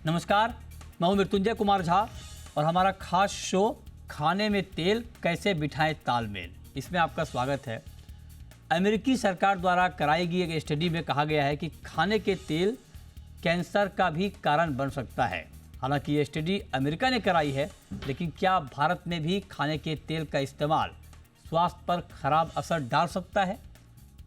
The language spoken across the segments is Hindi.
नमस्कार, मैं हूं मृत्युंजय कुमार झा और हमारा खास शो खाने में तेल कैसे बिठाएं तालमेल, इसमें आपका स्वागत है। अमेरिकी सरकार द्वारा कराई गई एक स्टडी में कहा गया है कि खाने के तेल कैंसर का भी कारण बन सकता है। हालांकि ये स्टडी अमेरिका ने कराई है, लेकिन क्या भारत में भी खाने के तेल का इस्तेमाल स्वास्थ्य पर खराब असर डाल सकता है?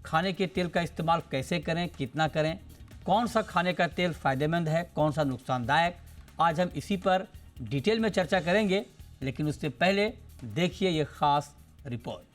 खाने के तेल का इस्तेमाल कैसे करें, कितना करें, कौन सा खाने का तेल फ़ायदेमंद है, कौन सा नुकसानदायक, आज हम इसी पर डिटेल में चर्चा करेंगे। लेकिन उससे पहले देखिए ये खास रिपोर्ट।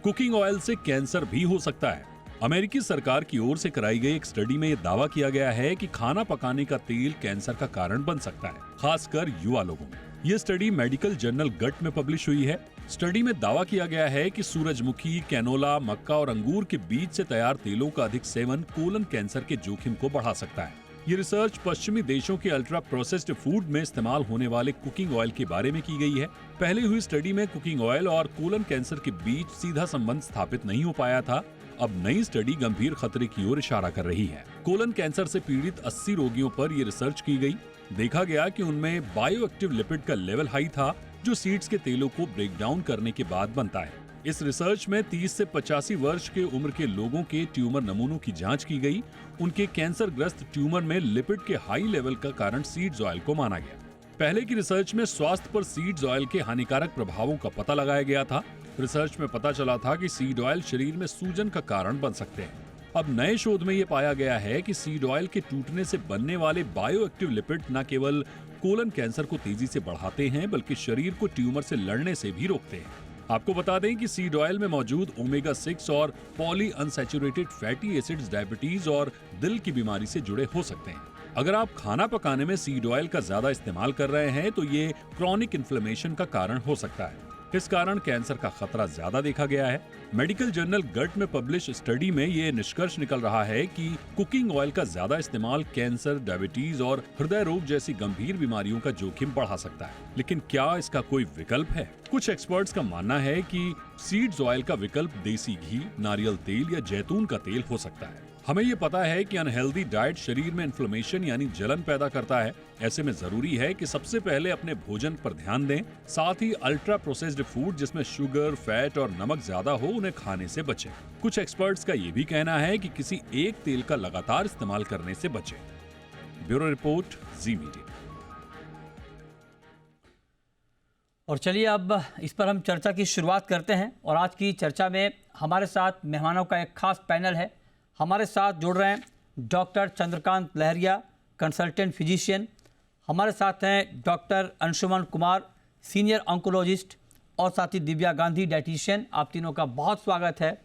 कुकिंग ऑयल से कैंसर भी हो सकता है। अमेरिकी सरकार की ओर से कराई गई एक स्टडी में यह दावा किया गया है कि खाना पकाने का तेल कैंसर का कारण बन सकता है, खासकर युवा लोगों में। यह स्टडी मेडिकल जर्नल गट में पब्लिश हुई है। स्टडी में दावा किया गया है कि सूरजमुखी, कैनोला, मक्का और अंगूर के बीज से तैयार तेलों का अधिक सेवन कोलन कैंसर के जोखिम को बढ़ा सकता है। ये रिसर्च पश्चिमी देशों के अल्ट्रा प्रोसेस्ड फूड में इस्तेमाल होने वाले कुकिंग ऑयल के बारे में की गई है। पहले हुई स्टडी में कुकिंग ऑयल और कोलन कैंसर के बीच सीधा संबंध स्थापित नहीं हो पाया था। अब नई स्टडी गंभीर खतरे की ओर इशारा कर रही है। कोलन कैंसर से पीड़ित 80 रोगियों पर यह रिसर्च की गई। देखा गया कि उनमें बायोएक्टिव लिपिड का लेवल हाई था, जो सीड्स के तेलों को ब्रेक डाउन करने के बाद बनता है। इस रिसर्च में 30 से 85 वर्ष के उम्र के लोगों के ट्यूमर नमूनों की जांच की गई। उनके कैंसर ग्रस्त ट्यूमर में लिपिड के हाई लेवल का कारण सीड्स ऑयल को माना गया। पहले की रिसर्च में स्वास्थ्य पर सीड्स ऑयल के हानिकारक प्रभावों का पता लगाया गया था। रिसर्च में पता चला था कि सीड ऑयल शरीर में सूजन का कारण बन सकते हैं। अब नए शोध में यह पाया गया है कि सीड ऑयल के टूटने से बनने वाले बायोएक्टिव लिपिड न केवल कोलन कैंसर को तेजी से बढ़ाते हैं, बल्कि शरीर को ट्यूमर से लड़ने से भी रोकते हैं। आपको बता दें कि सीड ऑयल में मौजूद ओमेगा 6 और poly unsaturated fatty acids diabetes और दिल की बीमारी से जुड़े हो सकते हैं। अगर आप खाना पकाने में सीड ऑयल का ज्यादा इस्तेमाल कर रहे हैं तो ये क्रॉनिक इन्फ्लेमेशन का कारण हो सकता है। इस कारण कैंसर का खतरा ज्यादा देखा गया है। मेडिकल जर्नल गट में पब्लिश स्टडी में ये निष्कर्ष निकल रहा है कि कुकिंग ऑयल का ज्यादा इस्तेमाल कैंसर, डायबिटीज और हृदय रोग जैसी गंभीर बीमारियों का जोखिम बढ़ा सकता है। लेकिन क्या इसका कोई विकल्प है? कुछ एक्सपर्ट्स का मानना है कि सीड्स ऑयल का विकल्प देसी घी, नारियल तेल या जैतून का तेल हो सकता है। हमें ये पता है कि अनहेल्दी डाइट शरीर में इन्फ्लेमेशन यानी जलन पैदा करता है। ऐसे में जरूरी है कि सबसे पहले अपने भोजन पर ध्यान दें। साथ ही अल्ट्रा प्रोसेस्ड फूड जिसमें शुगर, फैट और नमक ज्यादा हो, उन्हें खाने से बचें। कुछ एक्सपर्ट्स का ये भी कहना है कि किसी एक तेल का लगातार इस्तेमाल करने से बचें। ब्यूरो रिपोर्ट, जी मीडिया। और चलिए अब इस पर हम चर्चा की शुरुआत करते हैं। और आज की चर्चा में हमारे साथ मेहमानों का एक खास पैनल है। हमारे साथ जुड़ रहे हैं डॉक्टर चंद्रकांत लहरिया, कंसल्टेंट फिजिशियन। हमारे साथ हैं doctor Anshuman Kumar, senior oncologist, और साथ ही दिव्या गांधी, डाइटिशियन। आप तीनों का बहुत स्वागत है।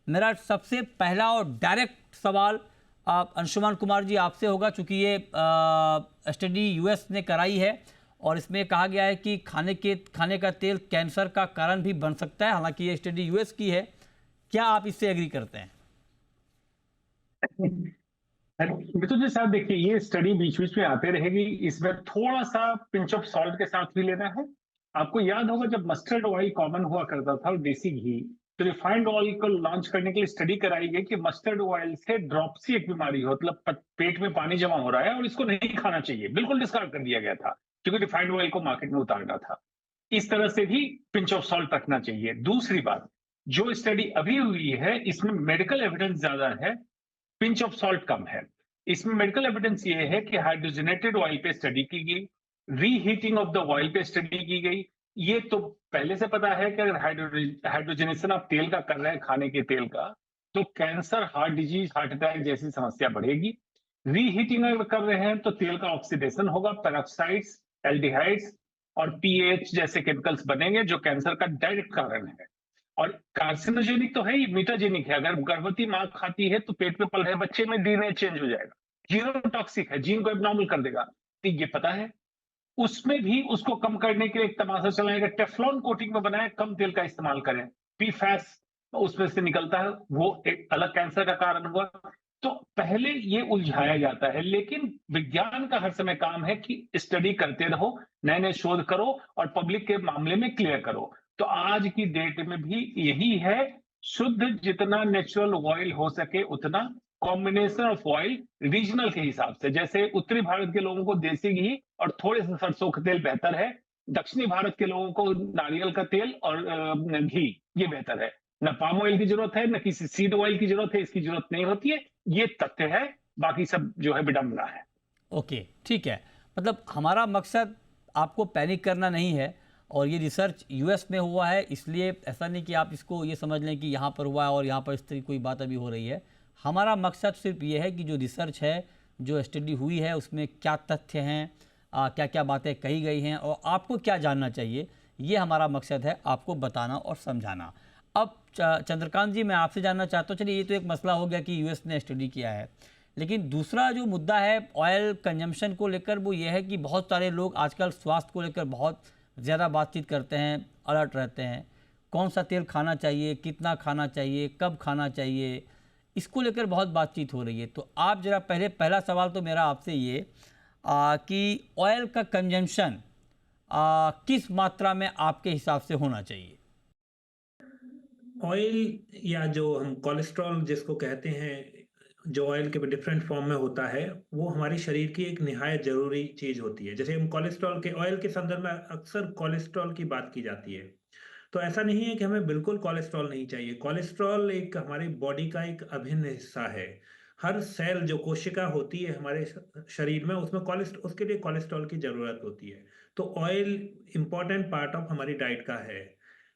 मेरा सबसे पहला और डायरेक्ट सवाल आप अंशुमन कुमार जी आपसे होगा, चूँकि ये स्टडी यूएस ने कराई है और इसमें कहा गया है कि खाने का तेल कैंसर का कारण भी बन सकता है। हालांकि ये स्टडी यूएस की है, क्या आप इससे एग्री करते हैं? मिथुन जी साहब, देखिए ये स्टडी बीच बीच में आते रहेगी, इसमें थोड़ा सा पिंच ऑफ सॉल्ट के साथ भी लेना है। आपको याद होगा जब मस्टर्ड ऑयल कॉमन हुआ करता था और देसी घी, तो रिफाइंड ऑयल को लॉन्च करने के लिए स्टडी कराई गई कि मस्टर्ड ऑयल से ड्रॉप्सी एक बीमारी हो, मतलब पेट में पानी जमा हो रहा है और इसको नहीं खाना चाहिए, बिल्कुल डिस्कार्ड कर दिया गया था क्योंकि रिफाइंड ऑयल को मार्केट में उतारना था। इस तरह से भी पिंच ऑफ सॉल्ट रखना चाहिए। दूसरी बात, जो स्टडी अभी हुई है इसमें मेडिकल एविडेंस ज्यादा है, पिंच ऑफ सॉल्ट कम है। इसमें मेडिकल एविडेंस ये है कि हाइड्रोजनेटेड ऑयल पे स्टडी की गई, रीहीटिंग ऑफ द ऑयल पे स्टडी की गई। ये तो पहले से पता है कि अगर हाइड्रोजनेशन आप तेल का कर रहे हैं, खाने के तेल का, तो cancer, heart disease, heart attack जैसी समस्या बढ़ेगी। रीहीटिंग अगर कर रहे हैं तो तेल का ऑक्सीडेशन होगा, पेरोक्साइड्स, एल्डिहाइड्स और पीएच जैसे केमिकल्स बनेंगे जो कैंसर का डायरेक्ट कारण है। और कार्सिनोजेनिक तो है ही, मीटाजेनिक है। अगर गर्भवती मां खाती है तो पेट में पल रहे बच्चे में डीएनए चेंज हो जाएगा। जीनोटॉक्सिक है, जीन को एबनॉर्मल कर देगा, तो ये पता है। उसमें भी उसको कम करने के लिए एक तमाशा चलाएगा, टेफ्लॉन कोटिंग में बनाए, कम तेल का इस्तेमाल करें। पीफैस उसमें से निकलता है, वो एक अलग कैंसर का कारण हुआ। तो पहले ये उलझाया जाता है, लेकिन विज्ञान का हर समय काम है कि स्टडी करते रहो, नए नए शोध करो और पब्लिक के मामले में क्लियर करो। तो आज की डेट में भी यही है, शुद्ध जितना नेचुरल ऑयल हो सके उतना, कॉम्बिनेशन ऑफ ऑयल रीजनल के हिसाब से। जैसे उत्तरी भारत के लोगों को देसी घी और थोड़े से सरसों का तेल बेहतर है, दक्षिणी भारत के लोगों को नारियल का तेल और घी ये बेहतर है। न पाम ऑयल की जरूरत है, न किसी सीड ऑयल की जरूरत है, इसकी जरूरत नहीं होती है। ये तथ्य है, बाकी सब जो है विडंबना है। ओके, ठीक है। मतलब हमारा मकसद आपको पैनिक करना नहीं है, और ये रिसर्च यूएस में हुआ है, इसलिए ऐसा नहीं कि आप इसको ये समझ लें कि यहाँ पर हुआ है और यहाँ पर इस तरह कोई बात अभी हो रही है। हमारा मकसद सिर्फ ये है कि जो रिसर्च है, जो स्टडी हुई है, उसमें क्या तथ्य हैं, क्या क्या बातें कही गई हैं और आपको क्या जानना चाहिए, ये हमारा मकसद है, आपको बताना और समझाना। अब चंद्रकांत जी, मैं आपसे जानना चाहता हूँ, चलिए ये तो एक मसला हो गया कि यूएस ने स्टडी किया है, लेकिन दूसरा जो मुद्दा है ऑयल कंजम्पशन को लेकर, वो ये है कि बहुत सारे लोग आजकल स्वास्थ्य को लेकर बहुत ज़्यादा बातचीत करते हैं, अलर्ट रहते हैं। कौन सा तेल खाना चाहिए, कितना खाना चाहिए, कब खाना चाहिए, इसको लेकर बहुत बातचीत हो रही है। तो आप ज़रा पहला सवाल तो मेरा आपसे ये कि ऑयल का कंजम्पशन किस मात्रा में आपके हिसाब से होना चाहिए? ऑयल या जो हम कोलेस्ट्रॉल जिसको कहते हैं, जो ऑयल के डिफरेंट फॉर्म में होता है, वो हमारे शरीर की एक निहायत ज़रूरी चीज़ होती है। जैसे हम कोलेस्ट्रॉल के ऑयल के संदर्भ में अक्सर कोलेस्ट्रॉल की बात की जाती है। तो ऐसा नहीं है कि हमें बिल्कुल कोलेस्ट्रॉल नहीं चाहिए। कोलेस्ट्रॉल एक हमारी बॉडी का एक अभिन्न हिस्सा है। हर सेल जो कोशिका होती है हमारे शरीर में, उसमें उसके लिए कोलेस्ट्रॉल की ज़रूरत होती है। तो ऑयल इम्पोर्टेंट पार्ट ऑफ हमारी डाइट का है।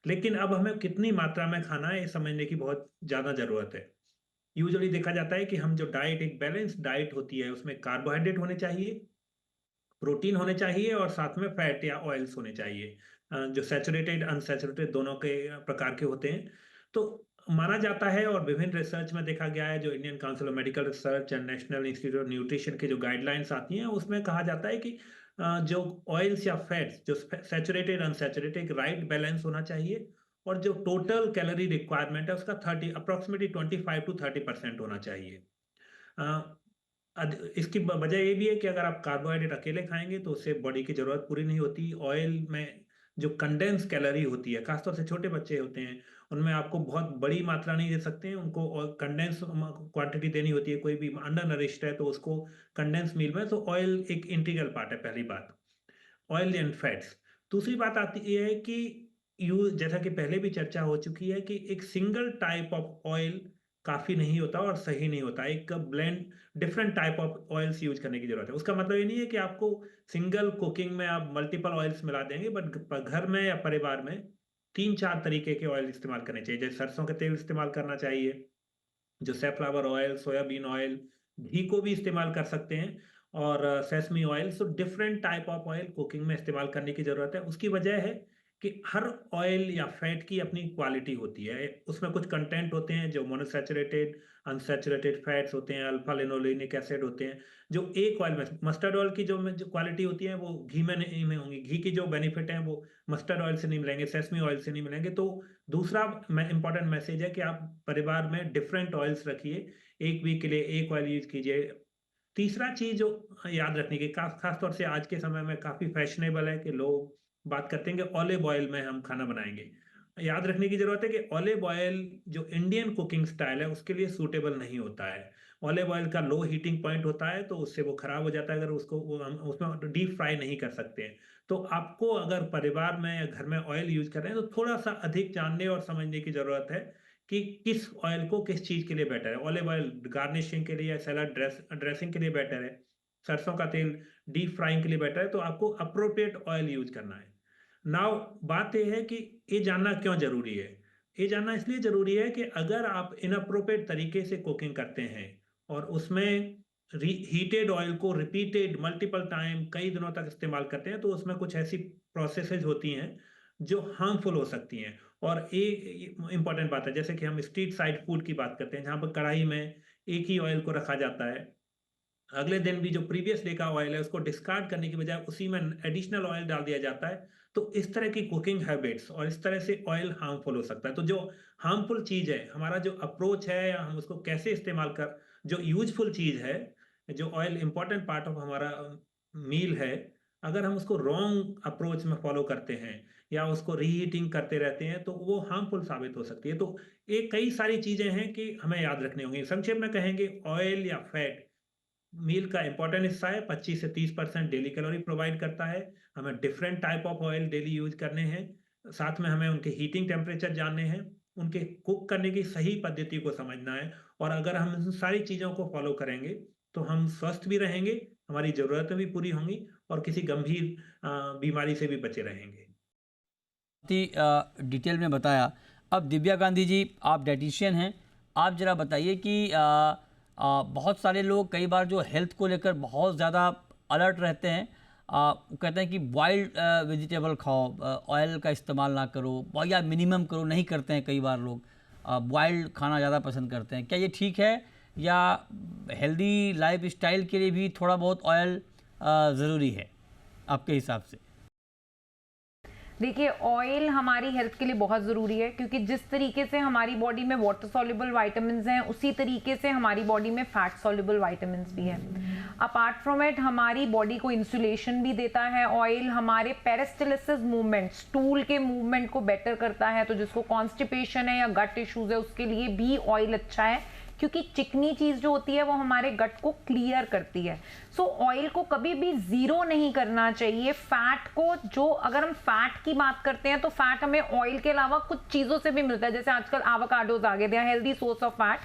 लेकिन अब हमें कितनी मात्रा में खाना है, ये समझने की बहुत ज़्यादा ज़रूरत है। यूजुअली देखा जाता है कि हम जो डाइट, एक बैलेंस डाइट होती है, उसमें कार्बोहाइड्रेट होने चाहिए, प्रोटीन होने चाहिए और साथ में फैट या ऑयल्स होने चाहिए, जो सैचुरेटेड अनसैचुरेटेड दोनों के प्रकार के होते हैं। तो माना जाता है और विभिन्न रिसर्च में देखा गया है, जो Indian council of medical research and national institute of nutrition की जो गाइडलाइंस आती हैं, उसमें कहा जाता है कि जो ऑयल्स या फैट्स, जो सैचुरेटेड अनसैचुरेटेड, राइट बैलेंस होना चाहिए, और जो टोटल कैलोरी रिक्वायरमेंट है उसका 30 अप्रोक्सीमेटली 25 to 30% होना चाहिए। इसकी वजह ये भी है कि अगर आप कार्बोहाइड्रेट अकेले खाएंगे तो उससे बॉडी की ज़रूरत पूरी नहीं होती। ऑयल में जो कंडेंस कैलोरी होती है, खासतौर से छोटे बच्चे होते हैं, उनमें आपको बहुत बड़ी मात्रा नहीं दे सकते हैं, उनको कंडेंस क्वांटिटी देनी होती है। कोई भी अंडर नरिश्ड है तो उसको कंडेंस मील में, तो ऑयल एक इंटीग्रल पार्ट है, पहली बात ऑयल एंड फैट्स। दूसरी बात आती है कि जैसा कि पहले भी चर्चा हो चुकी है कि एक सिंगल टाइप ऑफ ऑयल काफ़ी नहीं होता और सही नहीं होता। एक blend different type of oils use करने की ज़रूरत है। उसका मतलब ये नहीं है कि आपको सिंगल कुकिंग में आप मल्टीपल ऑयल्स मिला देंगे, बट घर में या परिवार में 3-4 तरीके के ऑयल इस्तेमाल करने चाहिए। जैसे सरसों का तेल इस्तेमाल करना चाहिए, जो सैफ्लावर ऑयल, सोयाबीन ऑयल, घी को भी इस्तेमाल कर सकते हैं, और sesame oil. So different type of oil cooking में इस्तेमाल करने की ज़रूरत है। उसकी वजह है कि हर ऑयल या फैट की अपनी क्वालिटी होती है। उसमें कुछ कंटेंट होते हैं जो मोनोसैचुरेटेड, अनसैचुरेटेड फैट्स होते हैं, अल्फा लिनोलेनिक एसिड होते हैं, जो एक ऑयल में, मस्टर्ड ऑयल की जो क्वालिटी होती है वो घी में नहीं में होंगी। घी की जो बेनिफिट है वो मस्टर्ड ऑयल से नहीं मिलेंगे, सेसमी ऑयल से नहीं मिलेंगे। तो दूसरा इंपॉर्टेंट मैसेज है कि आप परिवार में डिफरेंट ऑयल्स रखिए, एक वीक के लिए एक ऑयल यूज कीजिए। तीसरा चीज जो याद रखने की, खास तौर से आज के समय में काफी फैशनेबल है कि लोग बात करते हैं कि ऑलिव ऑयल में हम खाना बनाएंगे। याद रखने की जरूरत है कि ऑलिव ऑयल जो इंडियन कुकिंग स्टाइल है उसके लिए सूटेबल नहीं होता है। ऑलिव ऑयल का लो हीटिंग पॉइंट होता है, तो उससे वो खराब हो जाता है अगर उसको हम उसमें डीप फ्राई नहीं कर सकते हैं। तो आपको अगर परिवार में या घर में ऑयल यूज कर रहे हैं तो थोड़ा सा अधिक जानने और समझने की जरूरत है कि किस ऑयल को किस चीज के लिए बेटर है। ऑलिव ऑयल गार्निशिंग के लिए, सैलड ड्रेसिंग के लिए बेटर है। सरसों का तेल डीप फ्राइंग के लिए बेटर है। तो आपको अप्रोप्रिएट ऑयल यूज करना है। नाउ बात यह है कि ये जानना क्यों जरूरी है। ये जानना इसलिए जरूरी है कि अगर आप इनअप्रोप्रिएट तरीके से कुकिंग करते हैं और उसमें हीटेड ऑयल को रिपीटेड मल्टीपल टाइम कई दिनों तक इस्तेमाल करते हैं, तो उसमें कुछ ऐसी प्रोसेसेस होती हैं जो हार्मफुल हो सकती हैं। और इंपॉर्टेंट बात है, जैसे कि हम स्ट्रीट साइड फूड की बात करते हैं, जहाँ पर कढ़ाई में एक ही ऑयल को रखा जाता है, अगले दिन भी जो प्रीवियस डे का ऑयल है उसको डिस्कार्ड करने की बजाय उसी में एडिशनल ऑयल डाल दिया जाता है। तो इस तरह की कुकिंग हैबिट्स और इस तरह से ऑयल हार्मफुल हो सकता है। तो जो हार्मफुल चीज़ है, हमारा जो अप्रोच है या हम उसको कैसे इस्तेमाल कर, जो यूजफुल चीज़ है, जो ऑयल इंपॉर्टेंट पार्ट ऑफ हमारा मील है, अगर हम उसको रॉन्ग अप्रोच में फॉलो करते हैं या उसको रीहीटिंग करते रहते हैं, तो वो हार्मफुल साबित हो सकती है। तो ये कई सारी चीज़ें हैं कि हमें याद रखनी होंगी। संक्षेप में कहेंगे, ऑयल या फैट मील का इम्पोर्टेंट हिस्सा है, 25 से 30% डेली कैलोरी प्रोवाइड करता है। हमें different type of oil daily use करने हैं। साथ में हमें उनके हीटिंग टेम्परेचर जानने हैं, उनके कुक करने की सही पद्धति को समझना है, और अगर हम इन सारी चीज़ों को फॉलो करेंगे, तो हम स्वस्थ भी रहेंगे, हमारी ज़रूरतें भी पूरी होंगी और किसी गंभीर बीमारी से भी बचे रहेंगे। बहुत ही डिटेल में बताया। अब दिव्या गांधी जी, आप डाइटिशियन हैं, आप ज़रा बताइए कि बहुत सारे लोग कई बार जो हेल्थ को लेकर बहुत ज़्यादा अलर्ट रहते हैं, वो कहते हैं कि बॉइल्ड वेजिटेबल खाओ, ऑयल का इस्तेमाल ना करो, या मिनिमम करो, नहीं करते हैं कई बार लोग, बॉइल्ड खाना ज़्यादा पसंद करते हैं। क्या ये ठीक है, या हेल्दी लाइफ स्टाइल के लिए भी थोड़ा बहुत ऑयल ज़रूरी है आपके हिसाब से? देखिए, ऑयल हमारी हेल्थ के लिए बहुत ज़रूरी है, क्योंकि जिस तरीके से हमारी बॉडी में वाटर सॉल्युबल वाइटामिन्स हैं, उसी तरीके से हमारी बॉडी में फैट सॉल्युबल वाइटामिन्स भी हैं। अपार्ट फ्रॉम इट, हमारी बॉडी को इंसुलेशन भी देता है ऑयल, हमारे पेरिस्टालिसिस मूवमेंट, स्टूल के मूवमेंट को बेटर करता है। तो जिसको कॉन्स्टिपेशन है या गट इश्यूज है, उसके लिए भी ऑयल अच्छा है, क्योंकि चिकनी चीज जो होती है वो हमारे गट को क्लियर करती है। सो ऑयल को कभी भी जीरो नहीं करना चाहिए। फैट को, जो अगर हम फैट की बात करते हैं, तो फैट हमें ऑयल के अलावा कुछ चीजों से भी मिलता है, जैसे आजकल एवोकाडोज आ गए, they are healthy source of fat,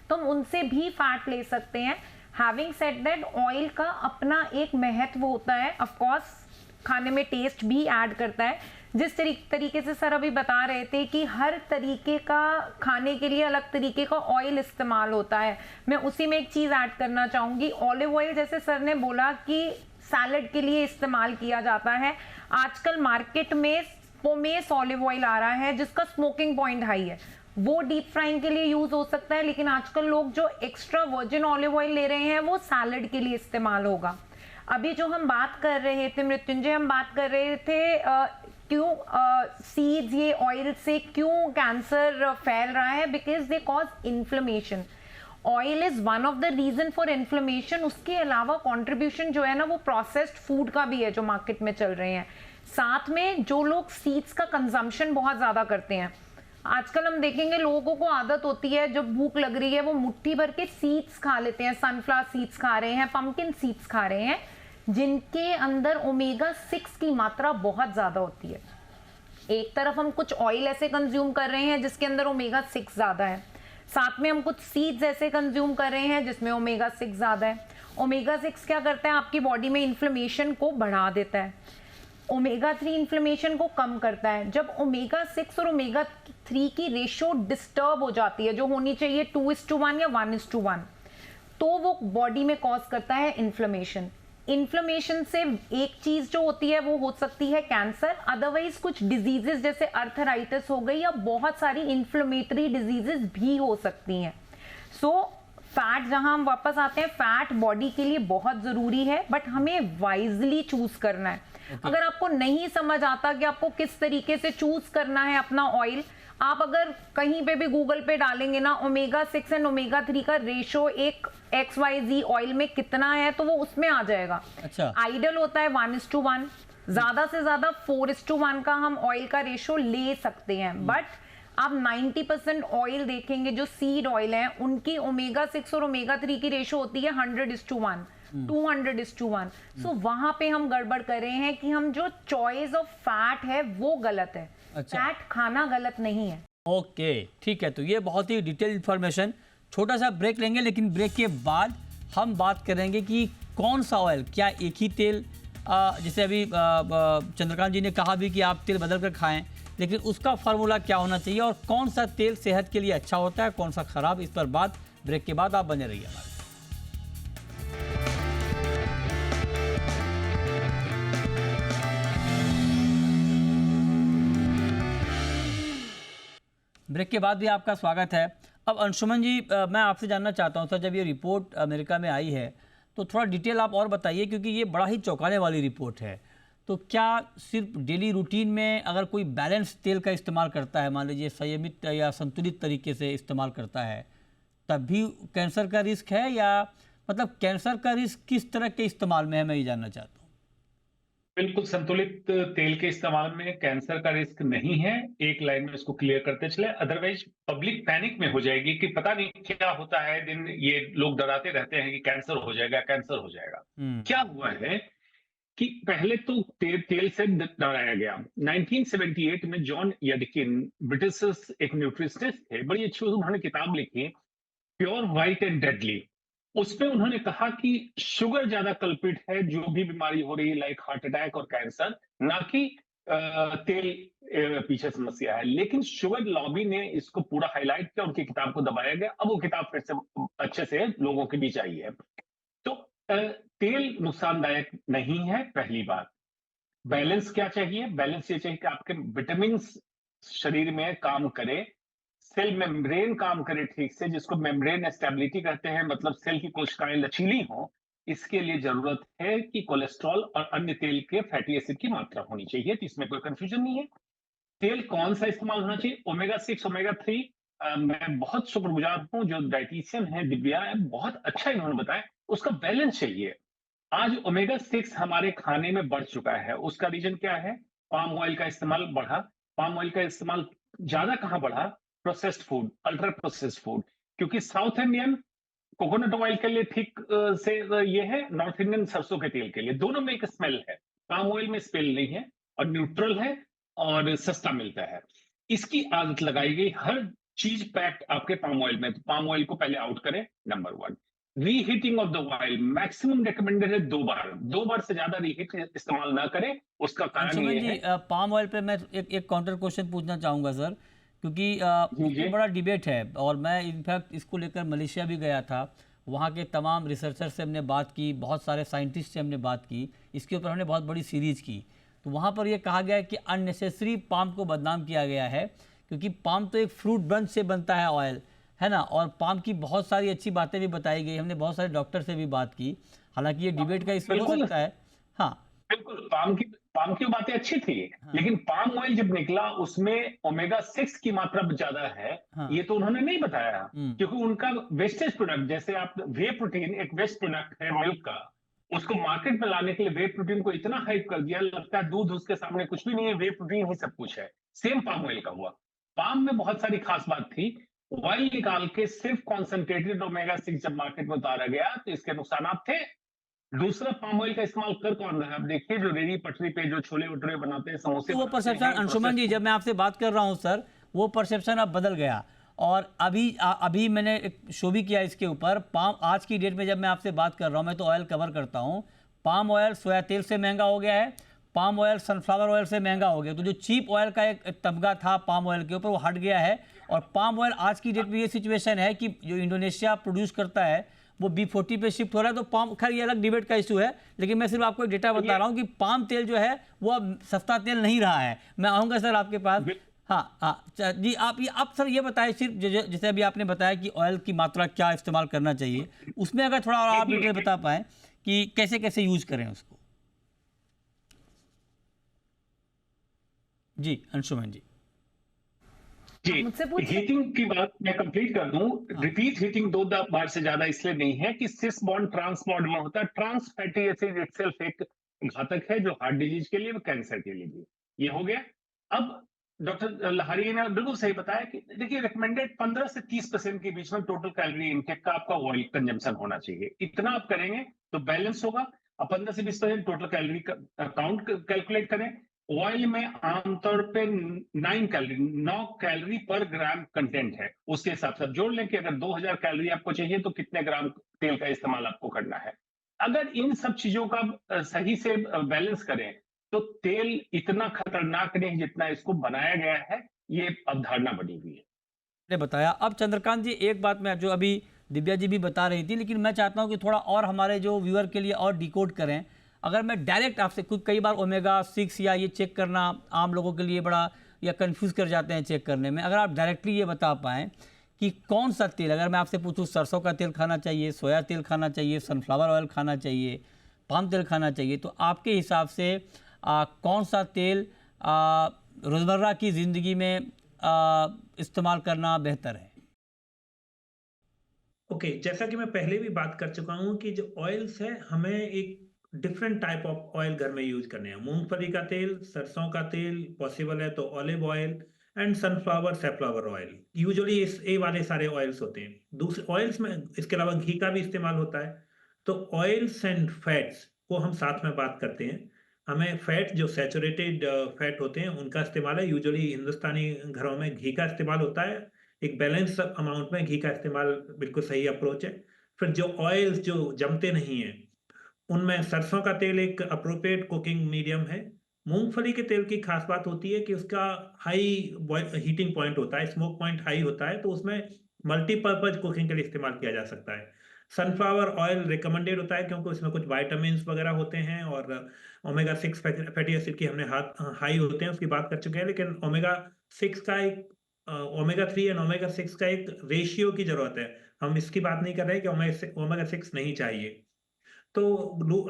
तो हम उनसे भी फैट ले सकते हैं। हैविंग सेड दैट, ऑयल का अपना एक महत्व होता है, ऑफ कोर्स खाने में टेस्ट भी ऐड करता है। जिस तरीके से सर अभी बता रहे थे कि हर तरीके का खाने के लिए अलग तरीके का ऑयल इस्तेमाल होता है, मैं उसी में एक चीज ऐड करना चाहूंगी। ऑलिव ऑयल, जैसे सर ने बोला कि सैलेड के लिए इस्तेमाल किया जाता है, आजकल मार्केट में पोमेस ऑलिव ऑयल आ रहा है जिसका स्मोकिंग पॉइंट हाई है, वो डीप फ्राइंग के लिए यूज हो सकता है। लेकिन आजकल लोग जो एक्स्ट्रा वर्जिन ऑलिव ऑयल ले रहे हैं, वो सैलेड के लिए इस्तेमाल होगा। अभी जो हम बात कर रहे थे मृत्युंजय, हम बात कर रहे थे क्यों सीड्स, ये ऑयल से क्यों कैंसर फैल रहा है, because they cause inflammation. Oil is one of the reason for inflammation. उसके अलावा कंट्रीब्यूशन जो है ना, वो प्रोसेस्ड फूड का भी है जो मार्केट में चल रहे हैं। साथ में जो लोग सीड्स का कंजम्पशन बहुत ज्यादा करते हैं, आजकल हम देखेंगे लोगों को आदत होती है, जब भूख लग रही है वो मुट्ठी भर के सीड्स खा लेते हैं, सनफ्लावर सीड्स खा रहे हैं, पंपकिन सीड्स खा रहे हैं, जिनके अंदर ओमेगा 6 की मात्रा बहुत ज्यादा होती है। एक तरफ हम कुछ ऑयल ऐसे कंज्यूम कर रहे हैं जिसके अंदर ओमेगा 6 ज्यादा है, साथ में हम कुछ सीड्स ऐसे कंज्यूम कर रहे हैं जिसमें ओमेगा 6 ज्यादा है। ओमेगा 6 क्या करता है, आपकी बॉडी में इन्फ्लेमेशन को बढ़ा देता है। ओमेगा 3 इन्फ्लेमेशन को कम करता है। जब ओमेगा 6 और ओमेगा 3 की रेशो डिस्टर्ब हो जाती है, जो होनी चाहिए 2:1 या 1:1, तो वो बॉडी में कॉज करता है इन्फ्लेमेशन। इन्फ्लेमेशन से एक चीज जो होती है वो हो सकती है कैंसर, अदरवाइज कुछ डिजीजेस जैसे अर्थराइटिस हो गई, या बहुत सारी इन्फ्लेमेटरी डिजीजेस भी हो सकती हैं। सो फैट, जहां हम वापस आते हैं, फैट बॉडी के लिए बहुत जरूरी है, बट हमें वाइजली चूज करना है। अगर आपको नहीं समझ आता कि आपको किस तरीके से चूज करना है अपना ऑयल, आप अगर कहीं पे भी गूगल पे डालेंगे ना ओमेगा 6 एंड ओमेगा 3 का रेशो एक XYZ ऑयल में कितना है, तो वो उसमें आ जाएगा। अच्छा। आइडल होता है 1:1, ज्यादा से ज्यादा 4:1 का हम ऑयल का रेशो ले सकते हैं। बट आप 90% ऑयल देखेंगे जो सीड ऑयल है, उनकी ओमेगा 6 और ओमेगा 3 की रेशो होती है 100:1, 200:1। सो वहां पे हम गड़बड़ कर रहे हैं कि हम जो चॉइस ऑफ फैट है वो गलत है। अच्छा। फैट खाना गलत नहीं है। ओके, ठीक है। तो ये बहुत ही डिटेल इन्फॉर्मेशन। छोटा सा ब्रेक लेंगे, लेकिन ब्रेक के बाद हम बात करेंगे कि कौन सा ऑयल, क्या एक ही तेल, जैसे अभी चंद्रकांत जी ने कहा भी कि आप तेल बदल कर खाएं, लेकिन उसका फार्मूला क्या होना चाहिए, और कौन सा तेल सेहत के लिए अच्छा होता है, कौन सा खराब, इस पर बात ब्रेक के बाद। आप बने रहिए हमारे। ब्रेक के बाद भी आपका स्वागत है। अब अंशुमन जी, मैं आपसे जानना चाहता हूं सर, जब ये रिपोर्ट अमेरिका में आई है तो थोड़ा डिटेल आप और बताइए, क्योंकि ये बड़ा ही चौंकाने वाली रिपोर्ट है। तो क्या सिर्फ डेली रूटीन में अगर कोई बैलेंस तेल का इस्तेमाल करता है, मान लीजिए संयमित या संतुलित तरीके से इस्तेमाल करता है, तब भी कैंसर का रिस्क है, या मतलब कैंसर का रिस्क किस तरह के इस्तेमाल में है, मैं ये जानना चाहता हूँ। बिल्कुल संतुलित तेल के इस्तेमाल में कैंसर का रिस्क नहीं है। एक लाइन में इसको क्लियर करते चले, अदरवाइज पब्लिक पैनिक में हो जाएगी कि पता नहीं क्या होता है, दिन ये लोग डराते रहते हैं कि कैंसर हो जाएगा, कैंसर हो जाएगा। क्या हुआ है कि पहले तो तेल से डराया गया। 1978 में जॉन यडकिन ब्रिटिश एक न्यूट्रिशनिस्ट थे, बड़ी अच्छी उन्होंने किताब लिखी, प्योर व्हाइट एंड डेडली। उसमें उन्होंने कहा कि शुगर ज्यादा कल्पिट है जो भी बीमारी हो रही है, लाइक हार्ट अटैक और कैंसर, ना कि तेल पीछे समस्या है। लेकिन शुगर लॉबी ने इसको पूरा हाईलाइट किया, उनकी किताब को दबाया गया। अब वो किताब फिर से अच्छे से लोगों के बीच आई है। तो तेल नुकसानदायक नहीं है, पहली बात। बैलेंस क्या चाहिए? बैलेंस ये चाहिए कि आपके विटामिन शरीर में काम करे, सेल मेम्ब्रेन काम करे ठीक से, जिसको मेम्ब्रेन स्टेबिलिटी कहते हैं, मतलब सेल की कोशिकाएं लचीली हो। इसके लिए जरूरत है कि कोलेस्ट्रॉल और अन्य तेल के फैटी एसिड की मात्रा होनी चाहिए, तो इसमें कोई कंफ्यूजन नहीं है। तेल कौन सा इस्तेमाल होना चाहिए? Omega 6, omega 3। मैं बहुत शुक्रगुजार हूँ जो डाइटिशियन है दिव्या है, बहुत अच्छा इन्होंने बताया। उसका बैलेंस चाहिए। आज ओमेगा 6 हमारे खाने में बढ़ चुका है। उसका रीजन क्या है? पाम ऑयल का इस्तेमाल बढ़ा। पाम ऑयल का इस्तेमाल ज्यादा कहाँ बढ़ा? Processed food, ultra processed food. क्योंकि साउथ इंडियन कोकोनट ऑयल के लिए ठीक से ये है, नॉर्थ इंडियन सरसों के तेल के लिए, दोनों में एक स्मेल है। पाम ऑयल में स्मेल नहीं है और न्यूट्रल है और सस्ता मिलता है। इसकी आदत लगाई गई, हर चीज पैक्ड आपके पाम ऑयल में। तो पाम ऑयल को पहले आउट करें, number 1। Reheating of the oil maximum recommended है 2 बार से ज्यादा रीहीट इस्तेमाल ना करें। उसका कारण अंशुमन ये जी, है। पाम ऑयल पे मैं एक काउंटर क्वेश्चन पूछना चाहूँगा सर, क्योंकि जी इस पे जी बड़ा डिबेट है और मैं इनफैक्ट इसको लेकर मलेशिया भी गया था। वहाँ के तमाम रिसर्चर से हमने बात की, बहुत सारे साइंटिस्ट से हमने बात की, इसके ऊपर हमने बहुत बड़ी सीरीज की। तो वहाँ पर यह कहा गया है कि अननेसेसरी पाम को बदनाम किया गया है, क्योंकि पाम तो एक फ्रूट ब्रांच से बनता है ऑयल, है ना। और पाम की बहुत सारी अच्छी बातें भी बताई गई, हमने बहुत सारे डॉक्टर से भी बात की। हालांकि ये डिबेट का इशू हो बिल्कुल सकता है। हाँ बिल्कुल, पाम की बातें अच्छी थी। हाँ लेकिन पाम ऑयल जब निकला उसमें ओमेगा 6 की मात्रा ज्यादा है, हाँ। ये तो उन्होंने नहीं बताया। हम्म। क्योंकि उनका वेस्टेज प्रोडक्ट, जैसे आप वे प्रोटीन एक वेस्ट प्रोडक्ट है मिल्क का, उसको मार्केट में लाने के लिए वे प्रोटीन को इतना हाइप कर दिया, लगता है दूध उसके सामने कुछ भी नहीं है, वे प्रोटीन ही सब कुछ है। सेम पाम ऑयल का हुआ। पाम में बहुत सारी खास बात थी। ऑयल निकाल के सिर्फ कॉन्सेंट्रेटेड ओमेगा 6 जब मार्केट में उतारा गया तो इसके नुकसान थे। दूसरा, पाम ऑयल का इस्तेमाल कर कौन रहा है? आप देखिए, जो रेडी पटरी पे जो छोले भटूरे बनाते हैं, समोसे तो वो बनाते परसेप्शन हैं, अंशुमन जी, प्रोसेस्ड जब मैं आपसे बात कर रहा हूँ सर, वो परसेप्शन अब बदल गया। और अभी मैंने एक शो भी किया इसके ऊपर। पाम आज की डेट में जब मैं आपसे बात कर रहा हूँ, मैं तो ऑयल कवर करता हूँ, पाम ऑयल सोया तेल से महंगा हो गया है, पाम ऑयल सनफ्लावर ऑयल से महंगा हो गया। तो जो चीप ऑयल का एक तमगा था पाम ऑयल के ऊपर, वो हट गया है। और पाम ऑयल आज की डेट में ये सिचुएशन है कि जो इंडोनेशिया प्रोड्यूस करता है वो B40 पे शिफ्ट हो रहा है। तो पाम, खैर ये अलग डिबेट का इशू है, लेकिन मैं सिर्फ आपको एक डेटा बता रहा हूँ कि पाम तेल जो है वो अब सस्ता तेल नहीं रहा है। मैं आऊँगा सर आपके पास। हाँ हाँ जी, आप सर ये बताएं, सिर्फ जैसे अभी आपने बताया कि ऑयल की मात्रा क्या इस्तेमाल करना चाहिए, उसमें अगर थोड़ा और आप डिटेल बता पाएँ कि कैसे कैसे यूज करें उसको। जी अंशुमन जी। जी, मुझसे पूछिए। हीटिंग की बात मैं कंप्लीट कर दूं। रिपीट हीटिंग 2 बार से ज्यादा इसलिए नहीं है कि सिस बॉन्ड ट्रांस बॉन्ड में होता है। ट्रांस फैटी एसिड इटसेल्फ एक घातक है, जो हार्ट डिजीज के लिए व कैंसर के लिए भी। ये हो गया। अब डॉक्टर लहारी ने बिल्कुल सही बताया कि देखिए, रिकमेंडेड 15 से 30% के बीच में टोटल कैलोरी इनटेक का आपका ऑयल कंजम्पशन होना चाहिए। इतना आप करेंगे तो बैलेंस होगा। अब 15 से 20% टोटल कैलोरी का काउंट कैलकुलेट करें। ऑयल में आमतौर पे 9 कैलोरी पर ग्राम कंटेंट है। उसके हिसाब से आप जोड़ लें कि अगर 2000 कैलोरी आपको चाहिए तो कितने ग्राम तेल का इस्तेमाल आपको करना है। अगर इन सब चीजों का सही से बैलेंस करें तो तेल इतना खतरनाक नहीं जितना इसको बनाया गया है, ये अवधारणा बनी हुई है। ने बताया। अब चंद्रकांत जी, एक बात मैं, जो अभी दिव्या जी भी बता रही थी, लेकिन मैं चाहता हूं कि थोड़ा और हमारे जो व्यूअर के लिए और डिकोड करें। अगर मैं डायरेक्ट आपसे, कुछ कई बार ओमेगा 6 या ये चेक करना आम लोगों के लिए बड़ा या कंफ्यूज कर जाते हैं चेक करने में, अगर आप डायरेक्टली ये बता पाएँ कि कौन सा तेल, अगर मैं आपसे पूछूं सरसों का तेल खाना चाहिए, सोया तेल खाना चाहिए, सनफ्लावर ऑयल खाना चाहिए, पाम तेल खाना चाहिए, तो आपके हिसाब से कौन सा तेल रोज़मर्रा की ज़िंदगी में इस्तेमाल करना बेहतर है? ओके, जैसा कि मैं पहले भी बात कर चुका हूँ कि जो ऑयल्स है, हमें एक डिफरेंट टाइप ऑफ ऑयल घर में यूज करने हैं। मूंगफली का तेल, सरसों का तेल, पॉसिबल है तो olive oil and sunflower safflower oil, usually इस ये वाले सारे ऑयल्स होते हैं। दूसरे ऑयल्स में इसके अलावा घी का भी इस्तेमाल होता है। तो ऑयल्स एंड फैट्स को हम साथ में बात करते हैं। हमें फैट जो सैचुरेटेड फैट होते हैं उनका इस्तेमाल है। यूजुअली हिंदुस्तानी घरों में घी का इस्तेमाल होता है, एक बैलेंस अमाउंट में घी का इस्तेमाल बिल्कुल सही अप्रोच है। फिर जो ऑयल्स जो जमते नहीं हैं उनमें सरसों का तेल एक अप्रोप्रिएट कुकिंग मीडियम है। मूंगफली के तेल की खास बात होती है कि उसका हाई हीटिंग पॉइंट होता है, स्मोक पॉइंट हाई होता है, तो उसमें मल्टीपर्पज कुकिंग के लिए इस्तेमाल किया जा सकता है। सनफ्लावर ऑयल रिकमेंडेड होता है क्योंकि उसमें कुछ विटामिन वगैरह होते हैं और ओमेगा 6 फैटी एसिड की हमने हाई होते हैं उसकी बात कर चुके हैं। लेकिन ओमेगा 6 का एक ओमेगा 3 एंड ओमेगा 6 का एक रेशियो की जरूरत है। हम इसकी बात नहीं कर रहे कि ओमेगा 6 नहीं चाहिए। तो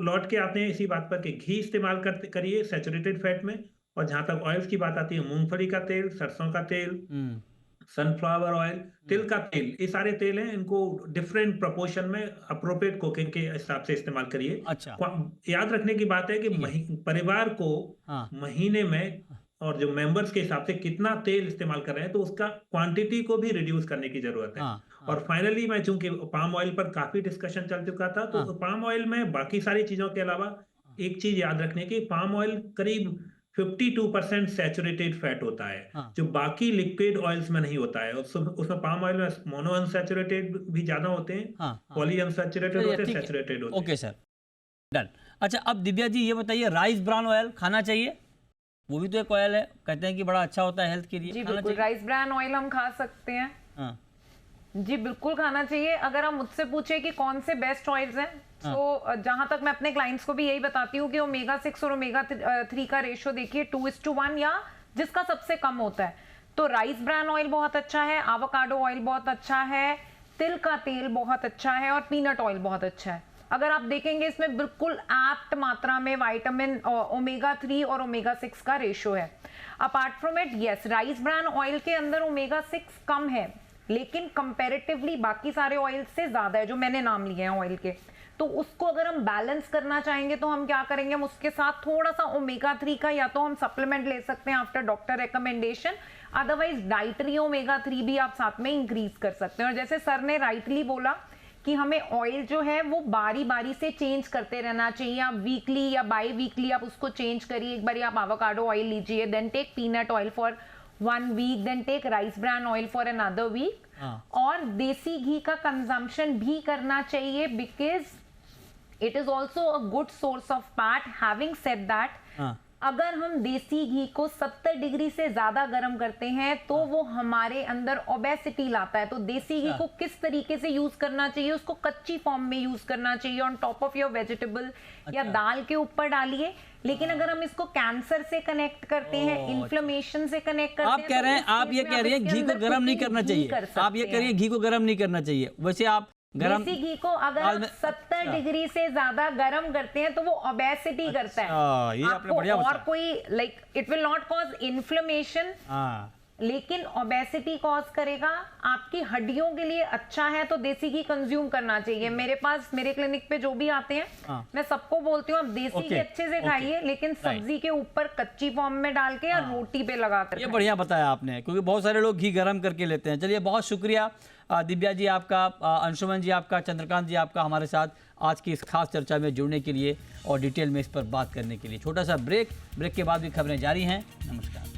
लौट के आते हैं इसी बात पर कि घी इस्तेमाल करिए सैचुरेटेड फैट में। और जहां तक ऑयल्स की बात आती है, मूंगफली का तेल, सरसों का तेल, सनफ्लावर ऑयल, तिल का तेल, ये सारे तेल हैं, इनको डिफरेंट प्रोपोर्शन में अप्रोप्रिएट कुकिंग के हिसाब से इस्तेमाल करिए। अच्छा। याद रखने की बात है कि परिवार को हाँ। महीने में और जो मेंबर्स के हिसाब से कितना तेल इस्तेमाल कर रहे हैं तो उसका क्वांटिटी को भी रिड्यूस करने की जरूरत है। और फाइनली मैं चूंकि पाम ऑयल पर काफी डिस्कशन चल चुका था, तो पाम ऑयल में बाकी सारी चीजों के अलावा एक चीज याद रखने की, पाम ऑयल करीब 52% सैचुरेटेड फैट होता है, जो बाकी लिक्विड ऑयल्स में नहीं होता है। उसमें पाम ऑयल में मोनो अनसैचुरेटेड भी ज्यादा होते हैं, पॉली अनसैचुरेटेड होते हैं, सैचुरेटेड होते हैं। Okay sir, done. अच्छा, अब दिव्या जी ये बताइए, राइस ब्रान ऑयल खाना चाहिए? वो भी तो एक ऑयल है, कहते हैं कि बड़ा अच्छा होता है हेल्थ के लिए। जी बिल्कुल, राइस ब्रान ऑयल हम खा सकते हैं। हाँ। जी बिल्कुल खाना चाहिए। अगर हम मुझसे पूछे कि कौन से बेस्ट ऑयल्स हैं, तो जहां तक मैं अपने क्लाइंट्स को भी यही बताती हूँ कि ओमेगा 6 और ओमेगा 3 का रेशियो देखिए 2:1 या जिसका सबसे कम होता है। तो राइस ब्रान ऑयल बहुत अच्छा है, आवाकाडो ऑयल बहुत अच्छा है, तिल का तेल बहुत अच्छा है और पीनट ऑयल बहुत अच्छा है। अगर आप देखेंगे इसमें बिल्कुल एप्ट मात्रा में विटामिन ओमेगा 3 और ओमेगा 6 का रेशियो है। Apart from it, yes, rice bran oil के अंदर ओमेगा 6 कम है, लेकिन कंपैरेटिवली बाकी सारे ऑयल से ज्यादा है जो मैंने नाम लिए हैं ऑयल के। तो उसको अगर हम बैलेंस करना चाहेंगे तो हम क्या करेंगे, हम उसके साथ थोड़ा सा ओमेगा 3 का या तो हम सप्लीमेंट ले सकते हैं after doctor recommendation, otherwise dietary omega 3 भी आप साथ में इंक्रीज कर सकते हैं। और जैसे सर ने राइटली बोला कि हमें ऑयल जो है वो बारी बारी से चेंज करते रहना चाहिए, आप वीकली या बाई वीकली आप उसको चेंज करिए। एक बार आप आवाकाडो ऑयल लीजिए, then take peanut oil for 1 week, then take rice bran oil for another week. और देसी घी का कंजम्पशन भी करना चाहिए because it is also a good source of fat. Having said that, अगर हम देसी घी को 70 डिग्री से ज्यादा गर्म करते हैं तो वो हमारे अंदर ओबेसिटी लाता है। तो देसी घी को किस तरीके से यूज करना चाहिए, उसको कच्ची फॉर्म में यूज करना चाहिए, on top of your vegetable या दाल के ऊपर डालिए। लेकिन अगर हम इसको कैंसर से कनेक्ट करते हैं, इन्फ्लेमेशन से कनेक्ट करते हैं, आप कह रहे हैं, आप ये कह रही हैं घी को गर्म नहीं करना चाहिए, आप ये कह रही हैं घी को गर्म नहीं करना चाहिए। वैसे आप देसी घी को अगर 70 डिग्री से ज्यादा गर्म करते हैं तो वो ओबेसिटी करता है। ये आपने बढ़िया और कोई like it will not cause inflammation, लेकिन ओबेसिटी कॉज करेगा। आपकी हड्डियों के लिए अच्छा है तो देसी घी कंज्यूम करना चाहिए। मेरे पास मेरे क्लिनिक पे जो भी आते हैं मैं सबको बोलती हूँ आप देसी घी अच्छे से खाइए, लेकिन सब्जी के ऊपर कच्ची फॉर्म में डाल के या रोटी पे लगा कर। ये बढ़िया बताया आपने, क्योंकि बहुत सारे लोग घी गर्म करके लेते हैं। चलिए, बहुत शुक्रिया दिव्या जी आपका, अंशुमन जी आपका, चंद्रकांत जी आपका हमारे साथ आज की इस खास चर्चा में जुड़ने के लिए और डिटेल में इस पर बात करने के लिए। छोटा सा ब्रेक के बाद भी खबरें जारी हैं। नमस्कार।